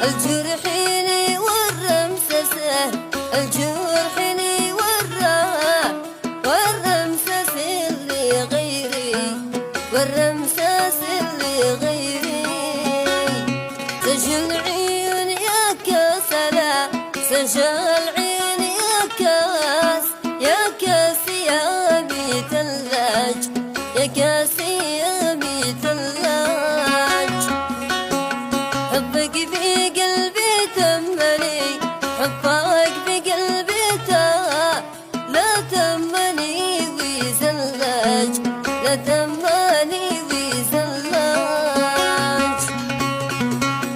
الجرحيني والرمسسه الجرحيني والرمسس اللي غيري والرمسس اللي غيري سجل عيون يا كاسلا سجل عيون يا كاس يا كاس يا مي ثلاج يا كاس يا مي ثلاج حبك